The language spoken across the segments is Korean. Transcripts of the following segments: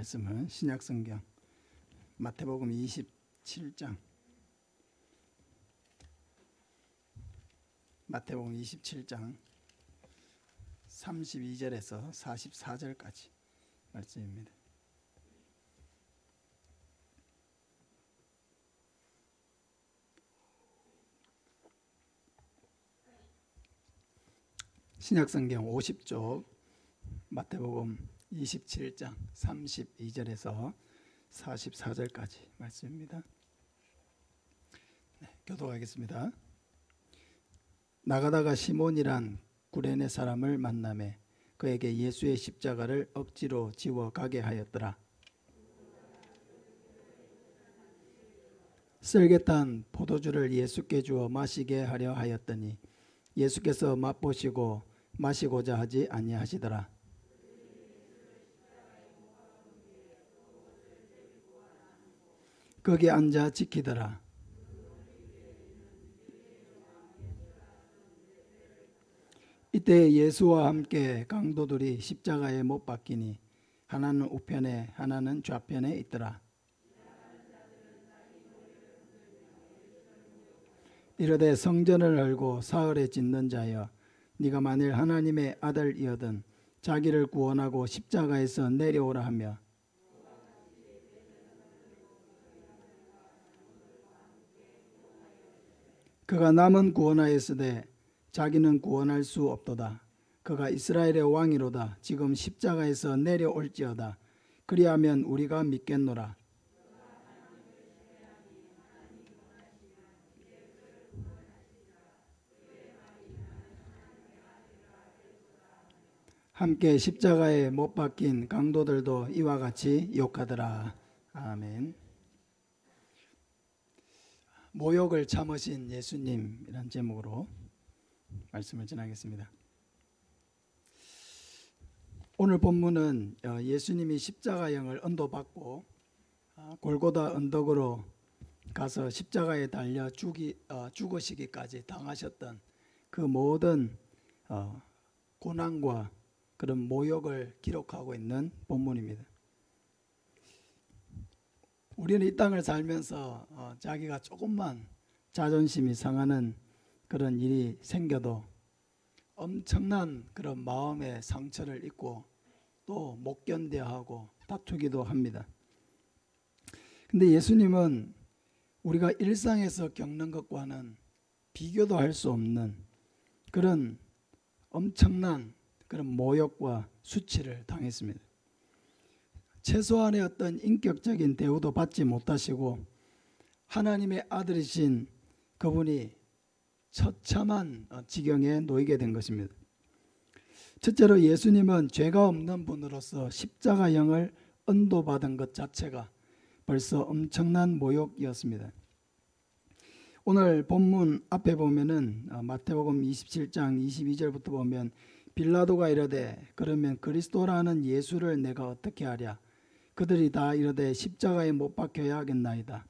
말씀은 신약성경 마태복음 27장 마태복음 27장 32절에서 44절까지 말씀입니다. 신약성경 50쪽 마태복음 27장 32절에서 44절까지 말씀입니다. 교독하겠습니다. 나가다가 시몬이란 구레네 사람을 만나매 그에게 예수의 십자가를 억지로 지워 가게 하였더라. 쓸개탄 포도주를 예수께 주어 마시게 하려 하였더니 예수께서 맛보시고 마시고자 하지 아니하시더라. 거기 앉아 지키더라. 이때 예수와 함께 강도들이 십자가에 못 박히니 하나는 우편에 하나는 좌편에 있더라. 이르되 성전을 헐고 사흘에 짓는 자여, 네가 만일 하나님의 아들이거든 자기를 구원하고 십자가에서 내려오라 하며 그가 남은 구원하였으되 자기는 구원할 수 없도다. 그가 이스라엘의 왕이로다. 지금 십자가에서 내려올지어다. 그리하면 우리가 믿겠노라. 함께 십자가에 못 박힌 강도들도 이와 같이 욕하더라. 아멘. 모욕을 참으신 예수님이란 제목으로 말씀을 전하겠습니다. 오늘 본문은 예수님이 십자가형을 언도받고 골고다 언덕으로 가서 십자가에 달려 죽으시기까지 당하셨던 그 모든 고난과 그런 모욕을 기록하고 있는 본문입니다. 우리는 이 땅을 살면서 자기가 조금만 자존심이 상하는 그런 일이 생겨도 엄청난 그런 마음의 상처를 입고 또 못 견뎌하고 다투기도 합니다. 근데 예수님은 우리가 일상에서 겪는 것과는 비교도 할 수 없는 그런 엄청난 그런 모욕과 수치를 당했습니다. 최소한의 어떤 인격적인 대우도 받지 못하시고 하나님의 아들이신 그분이 처참한 지경에 놓이게 된 것입니다. 첫째로 예수님은 죄가 없는 분으로서 십자가형을 언도받은 것 자체가 벌써 엄청난 모욕이었습니다. 오늘 본문 앞에 보면은 마태복음 27장 22절부터 보면 빌라도가 이르되 그러면 그리스도라는 예수를 내가 어떻게 하랴? 그들이 다 이르되 십자가에 못 박혀야 하겠나이다.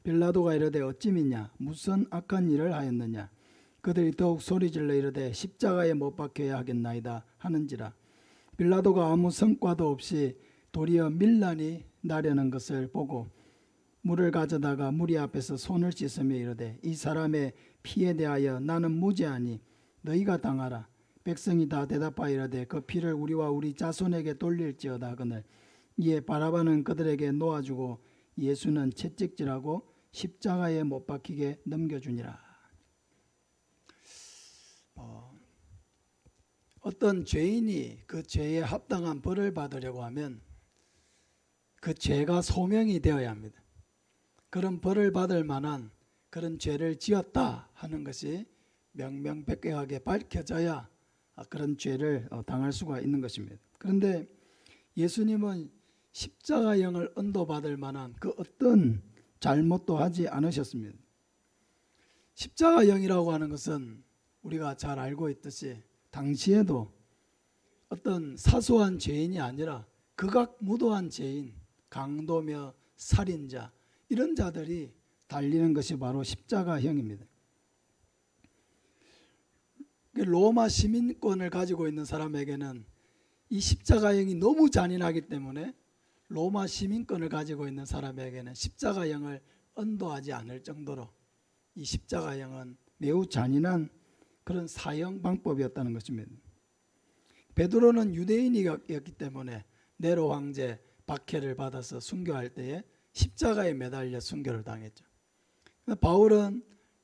빌라도가 이르되 어찌 믿냐? 무슨 악한 일을 하였느냐? 그들이 더욱 소리질러 이르되 십자가에 못 박혀야 하겠나이다 하는지라. 빌라도가 아무 성과도 없이 도리어 밀란이 나려는 것을 보고 물을 가져다가 무리 앞에서 손을 씻으며 이르되 이 사람의 피에 대하여 나는 무죄하니 너희가 당하라. 백성이 다 대답하여 이르되 그 피를 우리와 우리 자손에게 돌릴지어다 하거늘 이에 바라바는 그들에게 놓아주고 예수는 채찍질하고 십자가에 못 박히게 넘겨주니라. 어떤 죄인이 그 죄에 합당한 벌을 받으려고 하면 그 죄가 소명이 되어야 합니다. 그런 벌을 받을 만한 그런 죄를 지었다 하는 것이 명명백백하게 밝혀져야 그런 죄를 당할 수가 있는 것입니다. 그런데 예수님은 십자가형을 언도받을 만한 그 어떤 잘못도 하지 않으셨습니다. 십자가형이라고 하는 것은 우리가 잘 알고 있듯이 당시에도 어떤 사소한 죄인이 아니라 극악무도한 죄인, 강도며 살인자 이런 자들이 달리는 것이 바로 십자가형입니다. 로마 시민권을 가지고 있는 사람에게는 이 십자가형이 너무 잔인하기 때문에 로마 시민권을 가지고 있는 사람에게는 십자가형을 언도하지 않을 정도로 이 십자가형은 매우 잔인한 그런 사형 방법이었다는 것입니다. 베드로는 유대인이었기 때문에 네로 황제 박해를 받아서 순교할 때에 십자가에 매달려 순교를 당했죠. 바울은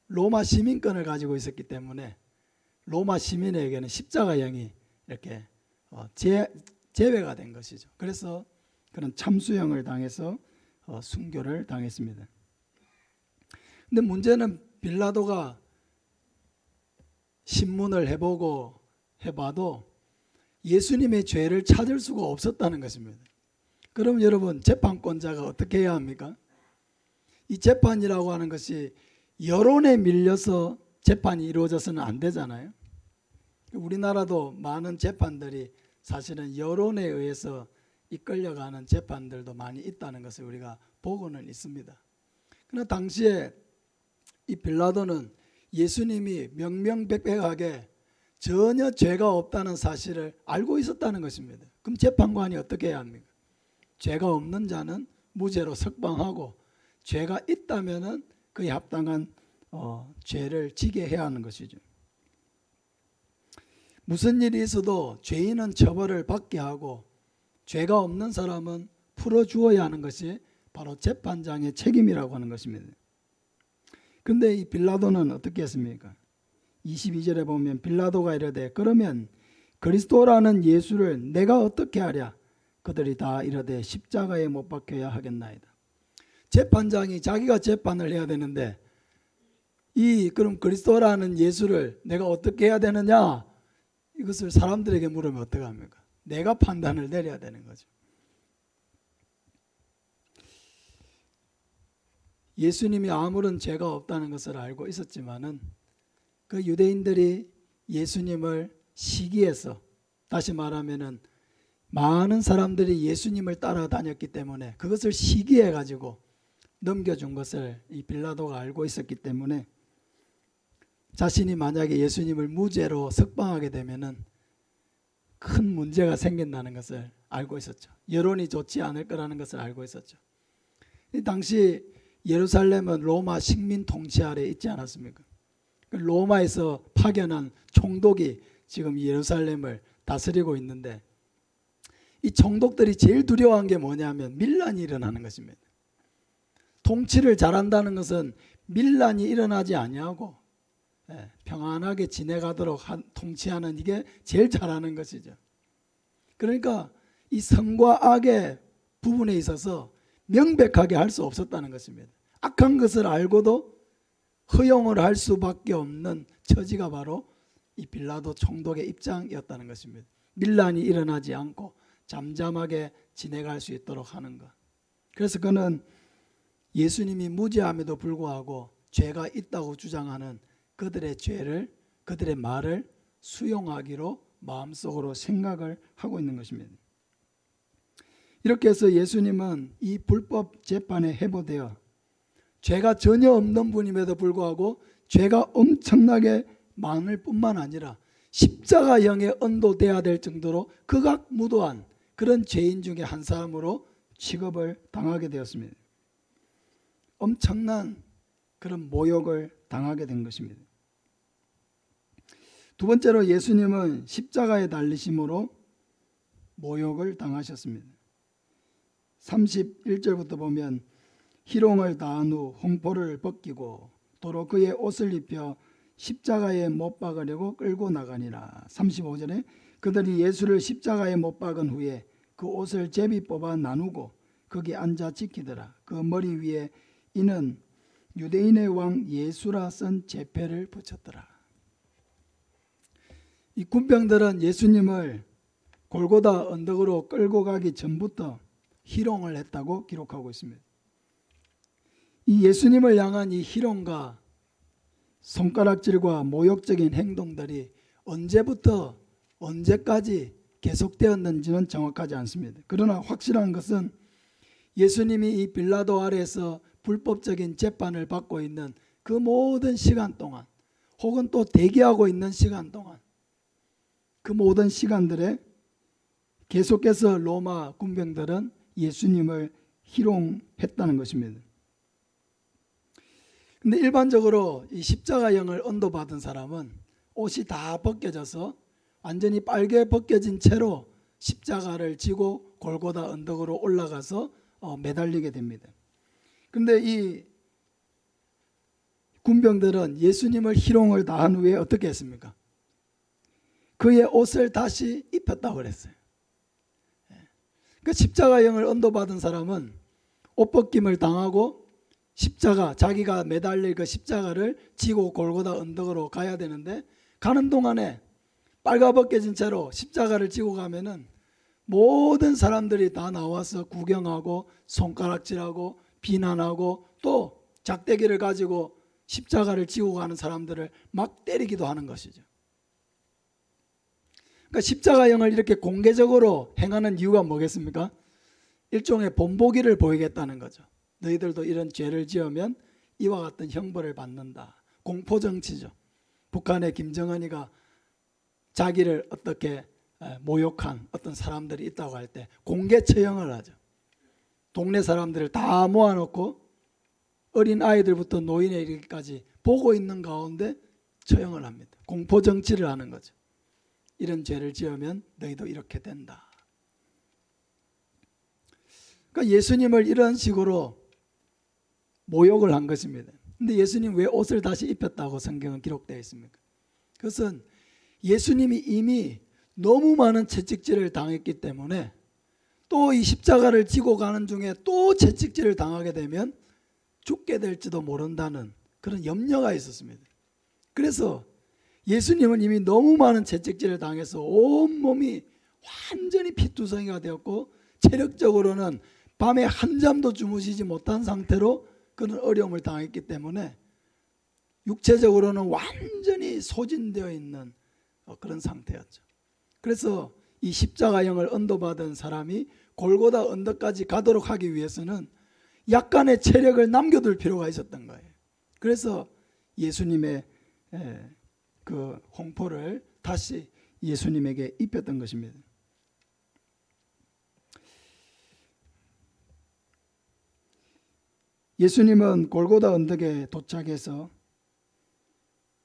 로마 시민권을 가지고 있었기 때문에 로마 시민에게는 십자가형이 이렇게 제외가 된 것이죠. 그래서 그런 참수형을 당해서 순교를 당했습니다. 근데 문제는 빌라도가 신문을 해봐도 예수님의 죄를 찾을 수가 없었다는 것입니다. 그럼 여러분, 재판권자가 어떻게 해야 합니까? 이 재판이라고 하는 것이 여론에 밀려서 재판이 이루어져서는 안 되잖아요. 우리나라도 많은 재판들이 사실은 여론에 의해서 이끌려가는 재판들도 많이 있다는 것을 우리가 보고는 있습니다. 그러나 당시에 이 빌라도는 예수님이 명명백백하게 전혀 죄가 없다는 사실을 알고 있었다는 것입니다. 그럼 재판관이 어떻게 해야 합니까? 죄가 없는 자는 무죄로 석방하고 죄가 있다면은 그에 합당한 죄를 지게 해야 하는 것이죠. 무슨 일이 있어도 죄인은 처벌을 받게 하고 죄가 없는 사람은 풀어주어야 하는 것이 바로 재판장의 책임이라고 하는 것입니다. 그런데 이 빌라도는 어떻게 했습니까? 22절에 보면 빌라도가 이르되 그러면 그리스도라는 예수를 내가 어떻게 하랴? 그들이 다 이르되 십자가에 못 박혀야 하겠나이다. 재판장이 자기가 재판을 해야 되는데 그럼 그리스도라는 예수를 내가 어떻게 해야 되느냐? 이것을 사람들에게 물으면 어떡합니까? 내가 판단을 내려야 되는 거죠. 예수님이 아무런 죄가 없다는 것을 알고 있었지만은 그 유대인들이 예수님을 시기해서, 다시 말하면은 많은 사람들이 예수님을 따라다녔기 때문에 그것을 시기해 가지고 넘겨준 것을 이 빌라도가 알고 있었기 때문에 자신이 만약에 예수님을 무죄로 석방하게 되면은 큰 문제가 생긴다는 것을 알고 있었죠. 여론이 좋지 않을 거라는 것을 알고 있었죠. 이 당시 예루살렘은 로마 식민 통치 아래 있지 않았습니까? 로마에서 파견한 총독이 지금 예루살렘을 다스리고 있는데 이 총독들이 제일 두려워한 게 뭐냐면 밀란이 일어나는 것입니다. 통치를 잘한다는 것은 밀란이 일어나지 아니하고 평안하게 지내가도록 통치하는 이게 제일 잘하는 것이죠. 그러니까 이 선과 악의 부분에 있어서 명백하게 할 수 없었다는 것입니다. 악한 것을 알고도 허용을 할 수밖에 없는 처지가 바로 이 빌라도 총독의 입장이었다는 것입니다. 밀란이 일어나지 않고 잠잠하게 지내갈 수 있도록 하는 것. 그래서 그는 예수님이 무죄함에도 불구하고 죄가 있다고 주장하는 그들의 죄를, 그들의 말을 수용하기로 마음속으로 생각을 하고 있는 것입니다. 이렇게 해서 예수님은 이 불법 재판에 해부되어 죄가 전혀 없는 분임에도 불구하고 죄가 엄청나게 많을 뿐만 아니라 십자가형에 언도돼야 될 정도로 극악무도한 그런 죄인 중에 한 사람으로 취급을 당하게 되었습니다. 엄청난 그런 모욕을 당하게 된 것입니다. 두 번째로 예수님은 십자가에 달리심으로 모욕을 당하셨습니다. 31절부터 보면 희롱을 당한 후 홍포를 벗기고 도로 그의 옷을 입혀 십자가에 못 박으려고 끌고 나가니라. 35절에 그들이 예수를 십자가에 못 박은 후에 그 옷을 제비 뽑아 나누고 거기 앉아 지키더라. 그 머리 위에 이는 유대인의 왕 예수라 쓴 제패를 붙였더라. 이 군병들은 예수님을 골고다 언덕으로 끌고 가기 전부터 희롱을 했다고 기록하고 있습니다. 이 예수님을 향한 이 희롱과 손가락질과 모욕적인 행동들이 언제부터 언제까지 계속되었는지는 정확하지 않습니다. 그러나 확실한 것은 예수님이 이 빌라도 아래에서 불법적인 재판을 받고 있는 그 모든 시간 동안 혹은 또 대기하고 있는 시간 동안 그 모든 시간들에 계속해서 로마 군병들은 예수님을 희롱했다는 것입니다. 근데 일반적으로 이 십자가형을 언도받은 사람은 옷이 다 벗겨져서 완전히 빨개 벗겨진 채로 십자가를 지고 골고다 언덕으로 올라가서 매달리게 됩니다. 그런데 이 군병들은 예수님을 희롱을 다한 후에 어떻게 했습니까? 그의 옷을 다시 입혔다고 그랬어요. 그 십자가형을 언도받은 사람은 옷 벗김을 당하고 십자가, 자기가 매달릴 그 십자가를 지고 골고다 언덕으로 가야 되는데, 가는 동안에 빨가벗겨진 채로 십자가를 지고 가면은 모든 사람들이 다 나와서 구경하고 손가락질하고 비난하고 또 작대기를 가지고 십자가를 지고 가는 사람들을 막 때리기도 하는 것이죠. 그러니까 십자가형을 이렇게 공개적으로 행하는 이유가 뭐겠습니까? 일종의 본보기를 보이겠다는 거죠. 너희들도 이런 죄를 지으면 이와 같은 형벌을 받는다. 공포정치죠. 북한의 김정은이가 자기를 어떻게 모욕한 어떤 사람들이 있다고 할 때 공개 처형을 하죠. 동네 사람들을 다 모아놓고 어린 아이들부터 노인에 이르기까지 보고 있는 가운데 처형을 합니다. 공포정치를 하는 거죠. 이런 죄를 지으면 너희도 이렇게 된다. 그러니까 예수님을 이런 식으로 모욕을 한 것입니다. 그런데 예수님 왜 옷을 다시 입혔다고 성경은 기록되어 있습니까? 그것은 예수님이 이미 너무 많은 채찍질을 당했기 때문에 또 이 십자가를 지고 가는 중에 또 채찍질을 당하게 되면 죽게 될지도 모른다는 그런 염려가 있었습니다. 그래서 예수님은 이미 너무 많은 채찍질을 당해서 온몸이 완전히 피투성이가 되었고 체력적으로는 밤에 한잠도 주무시지 못한 상태로 그런 어려움을 당했기 때문에 육체적으로는 완전히 소진되어 있는 그런 상태였죠. 그래서 이 십자가형을 언도받은 사람이 골고다 언덕까지 가도록 하기 위해서는 약간의 체력을 남겨둘 필요가 있었던 거예요. 그래서 예수님의 그 홍포를 다시 예수님에게 입혔던 것입니다. 예수님은 골고다 언덕에 도착해서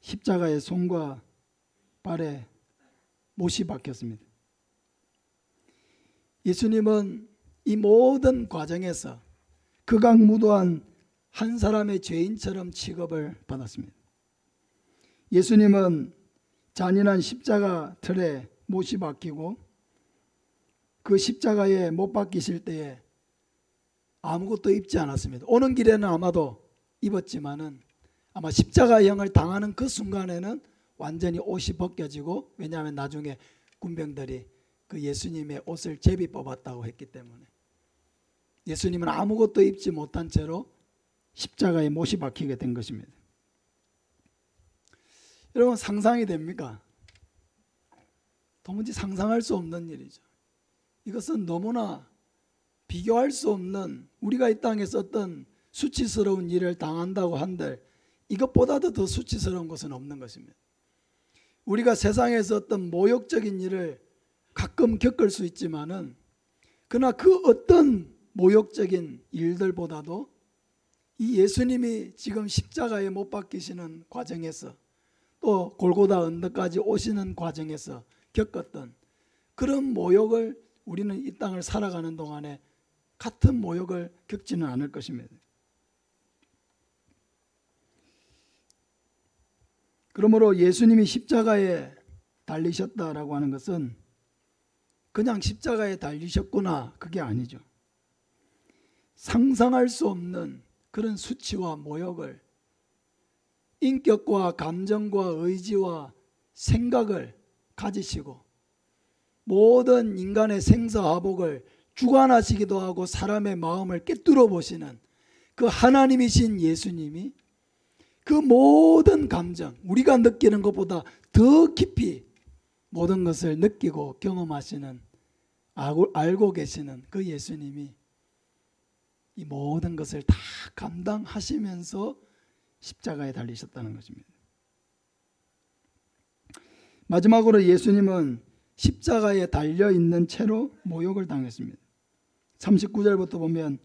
십자가의 손과 발에 못이 박혔습니다. 예수님은 이 모든 과정에서 극악무도한 한 사람의 죄인처럼 취급을 받았습니다. 예수님은 잔인한 십자가 틀에 못이 박히고 그 십자가에 못 박히실 때에 아무것도 입지 않았습니다. 오는 길에는 아마도 입었지만은 아마 십자가형을 당하는 그 순간에는 완전히 옷이 벗겨지고, 왜냐하면 나중에 군병들이 그 예수님의 옷을 제비 뽑았다고 했기 때문에 예수님은 아무것도 입지 못한 채로 십자가에 못이 박히게 된 것입니다. 여러분, 상상이 됩니까? 도무지 상상할 수 없는 일이죠. 이것은 너무나 비교할 수 없는, 우리가 이 땅에서 어떤 수치스러운 일을 당한다고 한들 이것보다도 더 수치스러운 것은 없는 것입니다. 우리가 세상에서 어떤 모욕적인 일을 가끔 겪을 수 있지만은 그러나 그 어떤 모욕적인 일들보다도 이 예수님이 지금 십자가에 못 박히시는 과정에서 또 골고다 언덕까지 오시는 과정에서 겪었던 그런 모욕을 우리는 이 땅을 살아가는 동안에 같은 모욕을 겪지는 않을 것입니다. 그러므로 예수님이 십자가에 달리셨다라고 하는 것은 그냥 십자가에 달리셨구나, 그게 아니죠. 상상할 수 없는 그런 수치와 모욕을, 인격과 감정과 의지와 생각을 가지시고 모든 인간의 생사화복을 주관하시기도 하고 사람의 마음을 꿰뚫어 보시는 그 하나님이신 예수님이 그 모든 감정, 우리가 느끼는 것보다 더 깊이 모든 것을 느끼고 경험하시는, 알고 계시는 그 예수님이 이 모든 것을 다 감당하시면서 십자가에 달리셨다는 것입니다. 마지막으로 예수님은 십자가에 달려있는 채로 모욕을 당했습니다. 39절부터 보면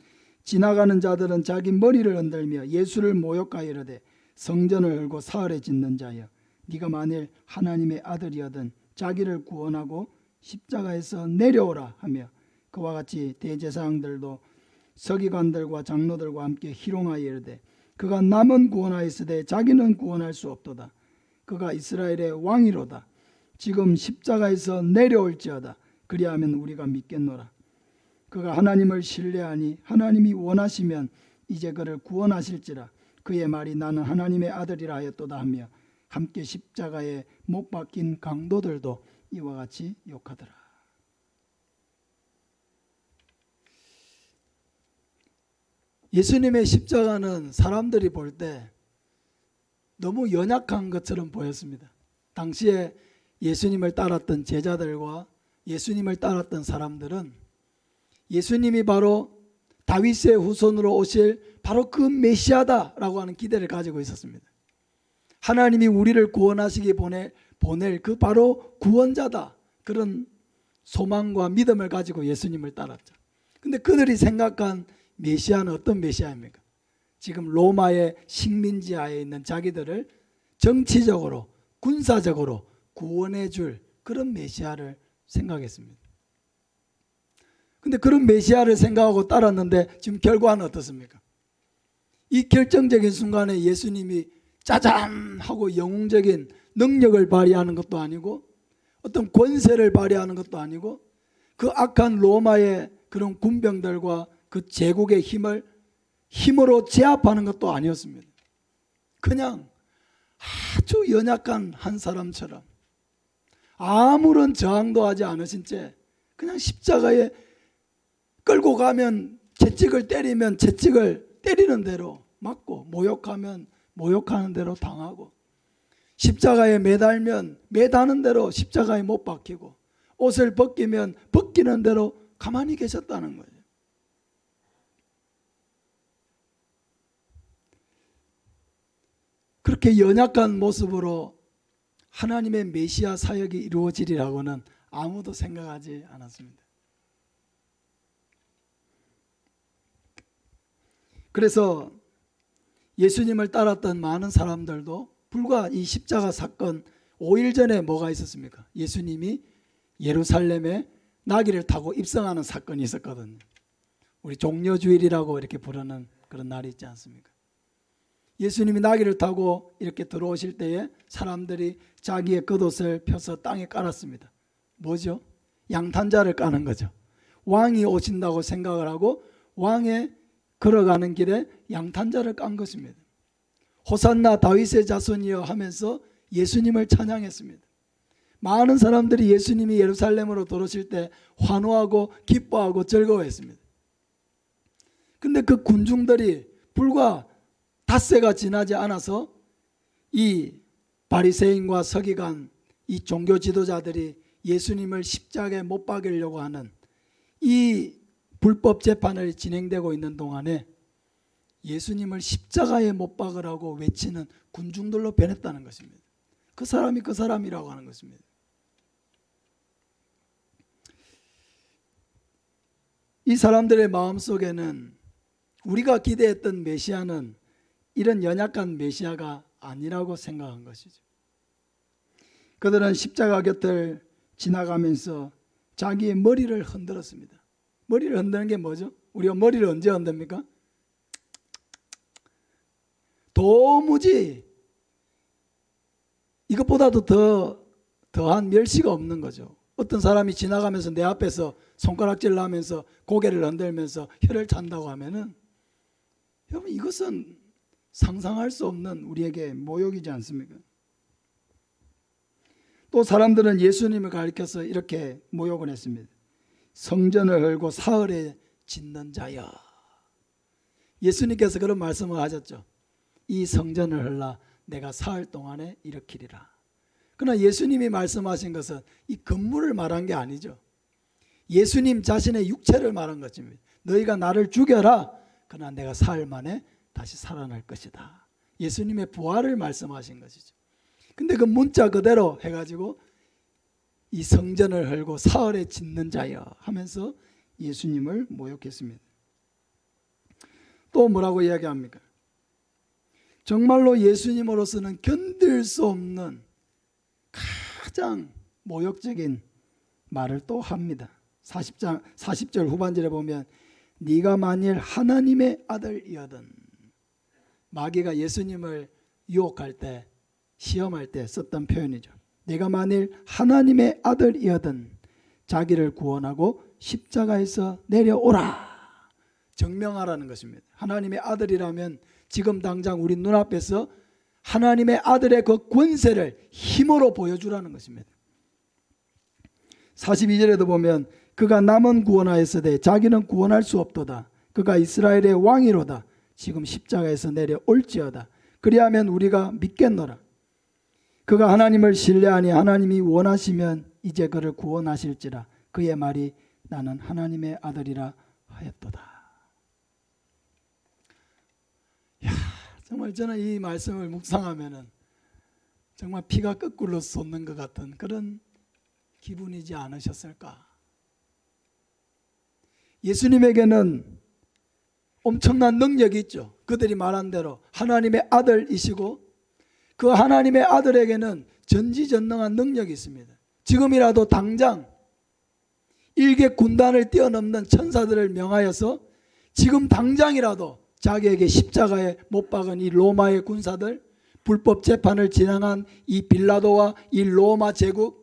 지나가는 자들은 자기 머리를 흔들며 예수를 모욕하여 이르되 성전을 헐고 사흘에 짓는 자여 네가 만일 하나님의 아들이거든 자기를 구원하고 십자가에서 내려오라 하며 그와 같이 대제사장들도 서기관들과 장로들과 함께 희롱하여 이르되 그가 남은 구원하였으되 자기는 구원할 수 없도다. 그가 이스라엘의 왕이로다. 지금 십자가에서 내려올지어다. 그리하면 우리가 믿겠노라. 그가 하나님을 신뢰하니 하나님이 원하시면 이제 그를 구원하실지라. 그의 말이 나는 하나님의 아들이라 하였도다 하며 함께 십자가에 못 박힌 강도들도 이와 같이 욕하더라. 예수님의 십자가는 사람들이 볼 때 너무 연약한 것처럼 보였습니다. 당시에 예수님을 따랐던 제자들과 예수님을 따랐던 사람들은 예수님이 바로 다윗의 후손으로 오실 바로 그 메시아다라고 하는 기대를 가지고 있었습니다. 하나님이 우리를 구원하시기 보낼 그 바로 구원자다. 그런 소망과 믿음을 가지고 예수님을 따랐죠. 근데 그들이 생각한 메시아는 어떤 메시아입니까? 지금 로마의 식민지하에 있는 자기들을 정치적으로 군사적으로 구원해 줄 그런 메시아를 생각했습니다. 근데 그런 메시아를 생각하고 따랐는데 지금 결과는 어떻습니까? 이 결정적인 순간에 예수님이 짜잔 하고 영웅적인 능력을 발휘하는 것도 아니고 어떤 권세를 발휘하는 것도 아니고 그 악한 로마의 그런 군병들과 그 제국의 힘으로 제압하는 것도 아니었습니다. 그냥 아주 연약한 한 사람처럼 아무런 저항도 하지 않으신 채 그냥 십자가에 끌고 가면 채찍을 때리면 채찍을 때리는 대로 맞고 모욕하면 모욕하는 대로 당하고 십자가에 매달면 매다는 대로 십자가에 못 박히고 옷을 벗기면 벗기는 대로 가만히 계셨다는 거예요. 그렇게 연약한 모습으로 하나님의 메시아 사역이 이루어지리라고는 아무도 생각하지 않았습니다. 그래서 예수님을 따랐던 많은 사람들도 불과 이 십자가 사건 5일 전에 뭐가 있었습니까? 예수님이 예루살렘에 나귀를 타고 입성하는 사건이 있었거든요. 우리 종려주일이라고 이렇게 부르는 그런 날이 있지 않습니까? 예수님이 나귀를 타고 이렇게 들어오실 때에 사람들이 자기의 겉옷을 펴서 땅에 깔았습니다. 뭐죠? 양탄자를 까는 거죠. 왕이 오신다고 생각을 하고 왕의 걸어가는 길에 양탄자를 깐 것입니다. 호산나 다윗의 자손이여 하면서 예수님을 찬양했습니다. 많은 사람들이 예수님이 예루살렘으로 들어오실 때 환호하고 기뻐하고 즐거워했습니다. 근데 그 군중들이 불과 닷새가 지나지 않아서 이 바리새인과 서기관, 이 종교 지도자들이 예수님을 십자가에 못 박으려고 하는 이 불법 재판이 진행되고 있는 동안에 예수님을 십자가에 못 박으라고 외치는 군중들로 변했다는 것입니다. 그 사람이 그 사람이라고 하는 것입니다. 이 사람들의 마음속에는 우리가 기대했던 메시아는 이런 연약한 메시아가 아니라고 생각한 것이죠. 그들은 십자가 곁을 지나가면서 자기의 머리를 흔들었습니다. 머리를 흔드는 게 뭐죠? 우리가 머리를 언제 흔듭니까? 도무지 이것보다도 더한 멸시가 없는 거죠. 어떤 사람이 지나가면서 내 앞에서 손가락질을 하면서 고개를 흔들면서 혀를 찬다고 하면은 여러분 이것은 상상할 수 없는 우리에게 모욕이지 않습니까? 또 사람들은 예수님을 가리켜서 이렇게 모욕을 했습니다. 성전을 헐고 사흘에 짓는 자여. 예수님께서 그런 말씀을 하셨죠. 이 성전을 헐라 내가 사흘 동안에 일으키리라. 그러나 예수님이 말씀하신 것은 이 건물을 말한 게 아니죠. 예수님 자신의 육체를 말한 것입니다. 너희가 나를 죽여라. 그러나 내가 사흘 만에 다시 살아날 것이다. 예수님의 부활을 말씀하신 것이죠. 근데 그 문자 그대로 해가지고 이 성전을 헐고 사흘에 짓는 자여 하면서 예수님을 모욕했습니다. 또 뭐라고 이야기합니까? 정말로 예수님으로서는 견딜 수 없는 가장 모욕적인 말을 또 합니다. 40절 후반절에 보면 네가 만일 하나님의 아들이거든. 마귀가 예수님을 유혹할 때, 시험할 때 썼던 표현이죠. 네가 만일 하나님의 아들이거든 자기를 구원하고 십자가에서 내려오라. 증명하라는 것입니다. 하나님의 아들이라면 지금 당장 우리 눈앞에서 하나님의 아들의 그 권세를 힘으로 보여주라는 것입니다. 42절에도 보면 그가 남은 구원하였으되 자기는 구원할 수 없도다. 그가 이스라엘의 왕이로다. 지금 십자가에서 내려올지어다. 그리하면 우리가 믿겠노라. 그가 하나님을 신뢰하니 하나님이 원하시면 이제 그를 구원하실지라. 그의 말이 나는 하나님의 아들이라 하였도다. 정말 저는 이 말씀을 묵상하면은 정말 피가 거꾸로 솟는 것 같은 그런 기분이지 않으셨을까? 예수님에게는 엄청난 능력이 있죠. 그들이 말한 대로 하나님의 아들이시고 그 하나님의 아들에게는 전지전능한 능력이 있습니다. 지금이라도 당장 일개 군단을 뛰어넘는 천사들을 명하여서 지금 당장이라도 자기에게 십자가에 못 박은 이 로마의 군사들, 불법 재판을 진행한 이 빌라도와 이 로마 제국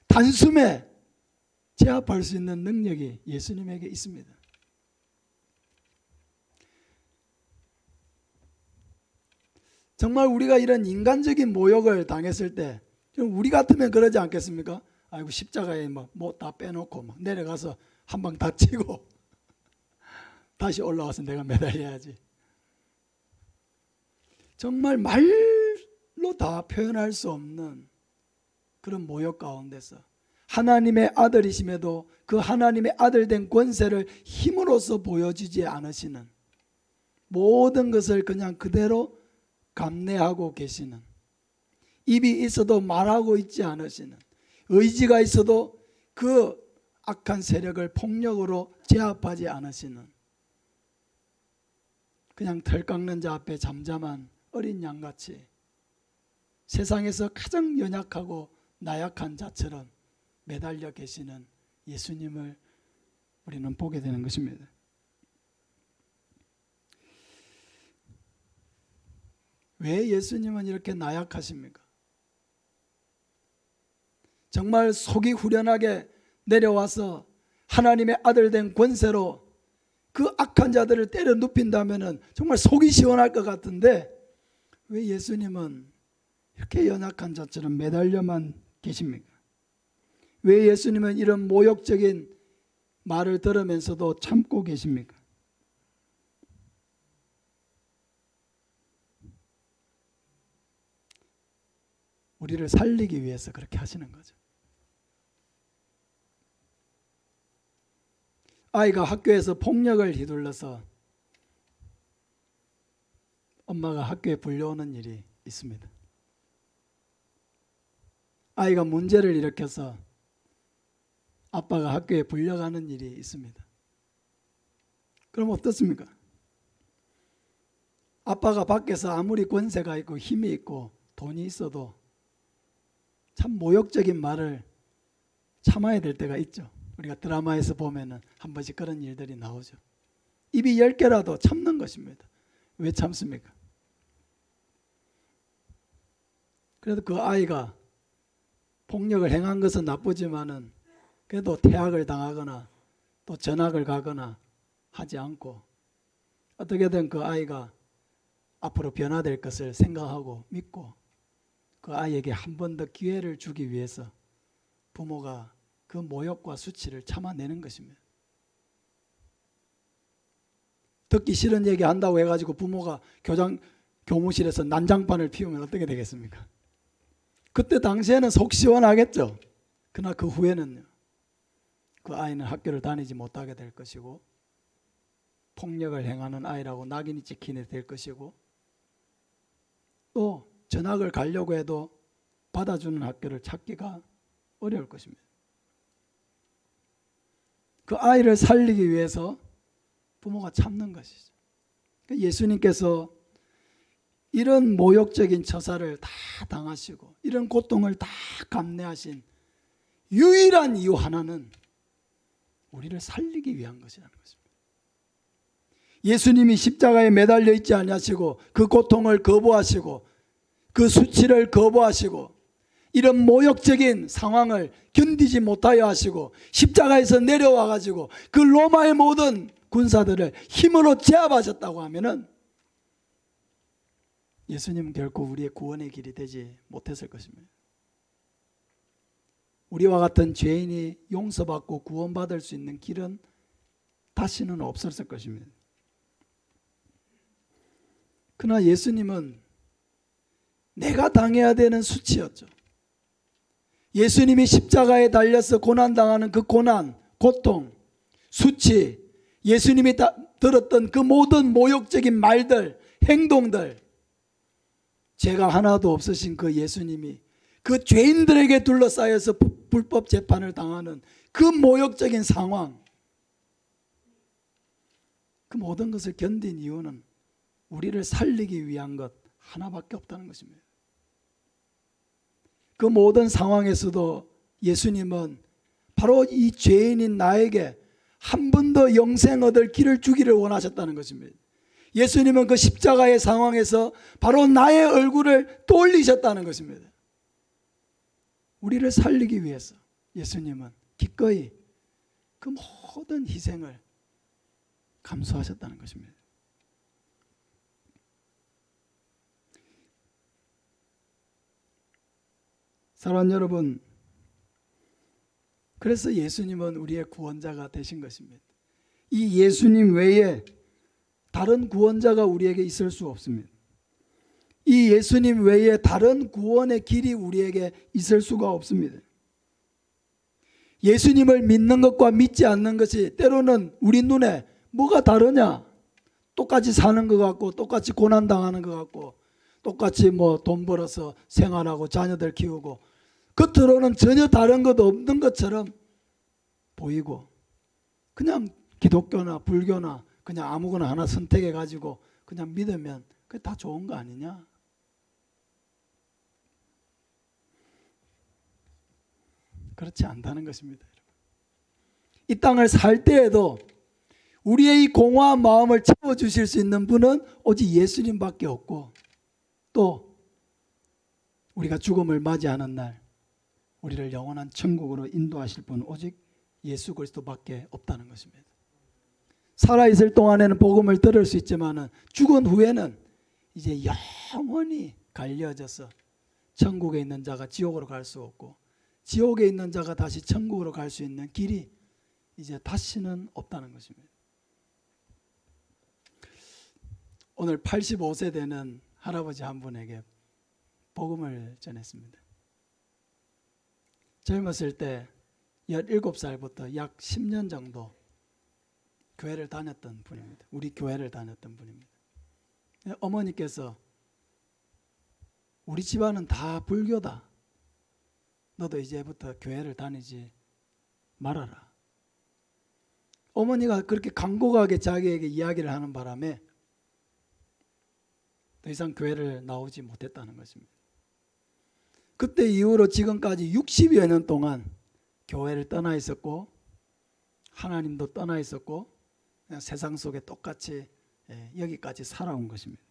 단숨에 제압할 수 있는 능력이 예수님에게 있습니다. 정말 우리가 이런 인간적인 모욕을 당했을 때 우리 같으면 그러지 않겠습니까? 아이고 십자가에 뭐 다 빼놓고 막 내려가서 한 방 다치고 다시 올라와서 내가 매달려야지. 정말 말로 다 표현할 수 없는 그런 모욕 가운데서 하나님의 아들이심에도 그 하나님의 아들 된 권세를 힘으로써 보여주지 않으시는, 모든 것을 그냥 그대로 감내하고 계시는, 입이 있어도 말하고 있지 않으시는, 의지가 있어도 그 악한 세력을 폭력으로 제압하지 않으시는, 그냥 털 깎는 자 앞에 잠잠한 어린 양같이 세상에서 가장 연약하고 나약한 자처럼 매달려 계시는 예수님을 우리는 보게 되는 것입니다. 왜 예수님은 이렇게 나약하십니까? 정말 속이 후련하게 내려와서 하나님의 아들 된 권세로 그 악한 자들을 때려 눕힌다면 정말 속이 시원할 것 같은데 왜 예수님은 이렇게 연약한 자처럼 매달려만 계십니까? 왜 예수님은 이런 모욕적인 말을 들으면서도 참고 계십니까? 우리를 살리기 위해서 그렇게 하시는 거죠. 아이가 학교에서 폭력을 휘둘러서 엄마가 학교에 불려오는 일이 있습니다. 아이가 문제를 일으켜서 아빠가 학교에 불려가는 일이 있습니다. 그럼 어떻습니까? 아빠가 밖에서 아무리 권세가 있고 힘이 있고 돈이 있어도 참 모욕적인 말을 참아야 될 때가 있죠. 우리가 드라마에서 보면은 한 번씩 그런 일들이 나오죠. 입이 10개라도 참는 것입니다. 왜 참습니까? 그래도 그 아이가 폭력을 행한 것은 나쁘지만은 그래도 퇴학을 당하거나 또 전학을 가거나 하지 않고 어떻게든 그 아이가 앞으로 변화될 것을 생각하고 믿고 그 아이에게 한 번 더 기회를 주기 위해서 부모가 그 모욕과 수치를 참아내는 것입니다. 듣기 싫은 얘기 한다고 해가지고 부모가 교무실에서 난장판을 피우면 어떻게 되겠습니까? 그때 당시에는 속 시원하겠죠. 그러나 그 후에는요, 그 아이는 학교를 다니지 못하게 될 것이고 폭력을 행하는 아이라고 낙인이 찍히게 될 것이고 또 전학을 가려고 해도 받아주는 학교를 찾기가 어려울 것입니다. 그 아이를 살리기 위해서 부모가 참는 것이죠. 예수님께서 이런 모욕적인 처사를 다 당하시고 이런 고통을 다 감내하신 유일한 이유 하나는 우리를 살리기 위한 것이라는 것입니다. 예수님이 십자가에 매달려 있지 아니하시고 그 고통을 거부하시고 그 수치를 거부하시고 이런 모욕적인 상황을 견디지 못하여 하시고 십자가에서 내려와 가지고 그 로마의 모든 군사들을 힘으로 제압하셨다고 하면은 예수님은 결코 우리의 구원의 길이 되지 못했을 것입니다. 우리와 같은 죄인이 용서받고 구원받을 수 있는 길은 다시는 없었을 것입니다. 그러나 예수님은 내가 당해야 되는 수치였죠. 예수님이 십자가에 달려서 고난당하는 그 고난, 고통, 수치, 예수님이 들었던 그 모든 모욕적인 말들, 행동들, 죄가 하나도 없으신 그 예수님이 그 죄인들에게 둘러싸여서 불법 재판을 당하는 그 모욕적인 상황, 그 모든 것을 견딘 이유는 우리를 살리기 위한 것 하나밖에 없다는 것입니다. 그 모든 상황에서도 예수님은 바로 이 죄인인 나에게 한 번 더 영생 얻을 길을 주기를 원하셨다는 것입니다. 예수님은 그 십자가의 상황에서 바로 나의 얼굴을 떠올리셨다는 것입니다. 우리를 살리기 위해서 예수님은 기꺼이 그 모든 희생을 감수하셨다는 것입니다. 사랑하는 여러분, 그래서 예수님은 우리의 구원자가 되신 것입니다. 이 예수님 외에 다른 구원자가 우리에게 있을 수 없습니다. 이 예수님 외에 다른 구원의 길이 우리에게 있을 수가 없습니다. 예수님을 믿는 것과 믿지 않는 것이 때로는 우리 눈에 뭐가 다르냐? 똑같이 사는 것 같고 똑같이 고난당하는 것 같고 똑같이 돈 벌어서 생활하고 자녀들 키우고 겉으로는 전혀 다른 것 없는 것처럼 보이고 그냥 기독교나 불교나 그냥 아무거나 하나 선택해 가지고 그냥 믿으면 그게 다 좋은 거 아니냐? 그렇지 않다는 것입니다. 이 땅을 살 때에도 우리의 이 공허한 마음을 채워주실 수 있는 분은 오직 예수님밖에 없고 또 우리가 죽음을 맞이하는 날 우리를 영원한 천국으로 인도하실 분은 오직 예수 그리스도밖에 없다는 것입니다. 살아있을 동안에는 복음을 들을 수 있지만 죽은 후에는 이제 영원히 갈려져서 천국에 있는 자가 지옥으로 갈 수 없고 지옥에 있는 자가 다시 천국으로 갈 수 있는 길이 이제 다시는 없다는 것입니다. 오늘 85세 되는 할아버지 한 분에게 복음을 전했습니다. 젊었을 때 17살부터 약 10년 정도 교회를 다녔던 분입니다. 우리 교회를 다녔던 분입니다. 어머니께서 우리 집안은 다 불교다. 너도 이제부터 교회를 다니지 말아라. 어머니가 그렇게 간곡하게 자기에게 이야기를 하는 바람에 더 이상 교회를 나오지 못했다는 것입니다. 그때 이후로 지금까지 60여 년 동안 교회를 떠나 있었고 하나님도 떠나 있었고 그냥 세상 속에 똑같이 여기까지 살아온 것입니다.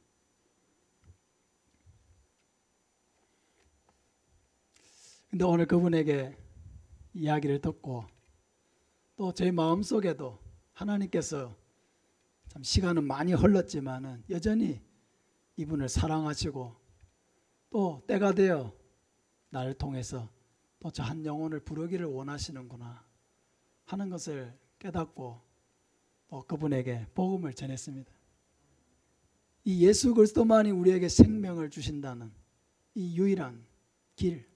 근데 오늘 그분에게 이야기를 듣고 또 제 마음속에도 하나님께서 참 시간은 많이 흘렀지만은 여전히 이분을 사랑하시고 또 때가 되어 나를 통해서 또 저 한 영혼을 부르기를 원하시는구나 하는 것을 깨닫고 또 그분에게 복음을 전했습니다. 이 예수 그리스도만이 우리에게 생명을 주신다는 이 유일한 길,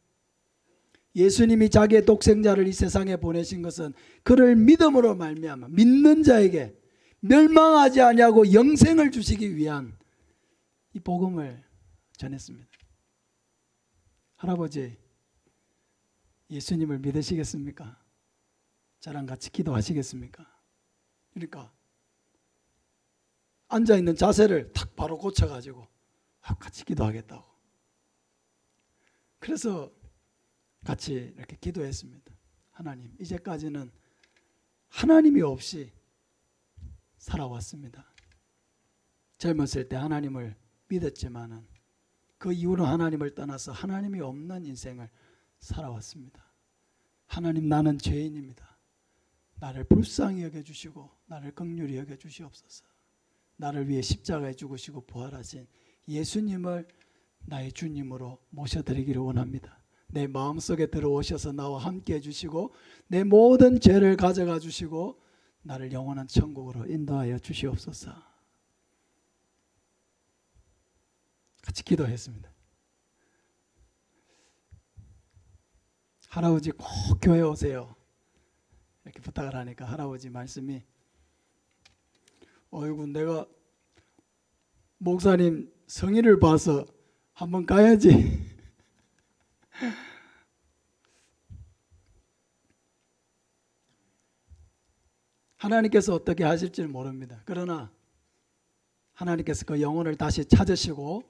예수님이 자기의 독생자를 이 세상에 보내신 것은 그를 믿음으로 말미암아 믿는 자에게 멸망하지 아니하고 영생을 주시기 위한 이 복음을 전했습니다. 할아버지, 예수님을 믿으시겠습니까? 저랑 같이 기도하시겠습니까? 그러니까 앉아있는 자세를 탁 바로 고쳐가지고 같이 기도하겠다고. 그래서 같이 이렇게 기도했습니다. 하나님, 이제까지는 하나님이 없이 살아왔습니다. 젊었을 때 하나님을 믿었지만은 그 이후로 하나님을 떠나서 하나님이 없는 인생을 살아왔습니다. 하나님, 나는 죄인입니다. 나를 불쌍히 여겨주시고 나를 긍휼히 여겨주시옵소서. 나를 위해 십자가에 죽으시고 부활하신 예수님을 나의 주님으로 모셔드리기를 원합니다. 내 마음속에 들어오셔서 나와 함께 해주시고 내 모든 죄를 가져가 주시고 나를 영원한 천국으로 인도하여 주시옵소서. 같이 기도했습니다. 할아버지 꼭 교회 오세요. 이렇게 부탁을 하니까 할아버지 말씀이, 어이구, 내가 목사님 성의를 봐서 한번 가야지. 하나님께서 어떻게 하실지 모릅니다. 그러나 하나님께서 그 영혼을 다시 찾으시고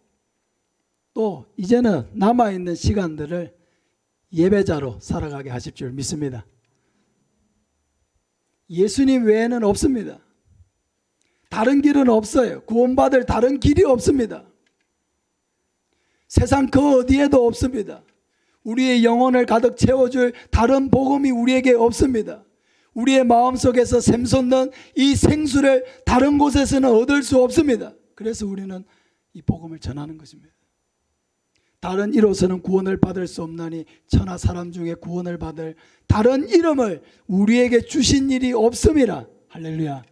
또 이제는 남아있는 시간들을 예배자로 살아가게 하실 줄 믿습니다. 예수님 외에는 없습니다. 다른 길은 없어요. 구원받을 다른 길이 없습니다. 세상 그 어디에도 없습니다. 우리의 영혼을 가득 채워줄 다른 복음이 우리에게 없습니다. 우리의 마음속에서 샘솟는 이 생수를 다른 곳에서는 얻을 수 없습니다. 그래서 우리는 이 복음을 전하는 것입니다. 다른 이로서는 구원을 받을 수 없나니 천하 사람 중에 구원을 받을 다른 이름을 우리에게 주신 일이 없음이라. 할렐루야.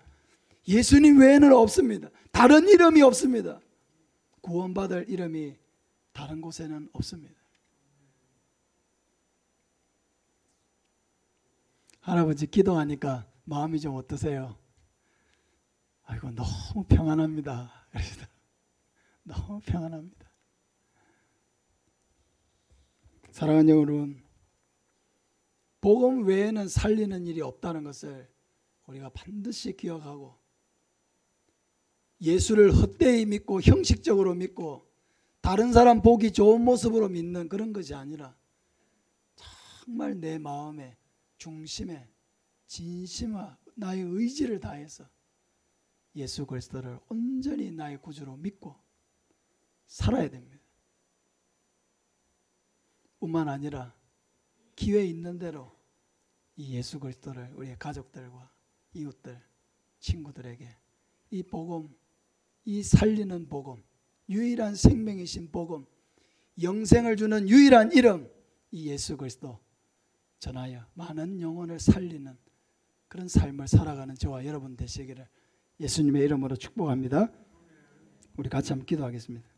예수님 외에는 없습니다. 다른 이름이 없습니다. 구원받을 이름이 다른 곳에는 없습니다. 할아버지 기도하니까 마음이 좀 어떠세요? 아이고, 너무 평안합니다. 너무 평안합니다. 사랑하는 여러분, 복음 외에는 살리는 일이 없다는 것을 우리가 반드시 기억하고, 예수를 헛되이 믿고 형식적으로 믿고 다른 사람 보기 좋은 모습으로 믿는 그런 것이 아니라 정말 내 마음의 중심에 진심과 나의 의지를 다해서 예수 그리스도를 온전히 나의 구주로 믿고 살아야 됩니다. 뿐만 아니라 기회 있는 대로 이 예수 그리스도를 우리의 가족들과 이웃들, 친구들에게 이 복음, 이 살리는 복음, 유일한 생명이신 복음, 영생을 주는 유일한 이름, 이 예수 그리스도 전하여 많은 영혼을 살리는 그런 삶을 살아가는 저와 여러분 되시기를 예수님의 이름으로 축복합니다. 우리 같이 한번 기도하겠습니다.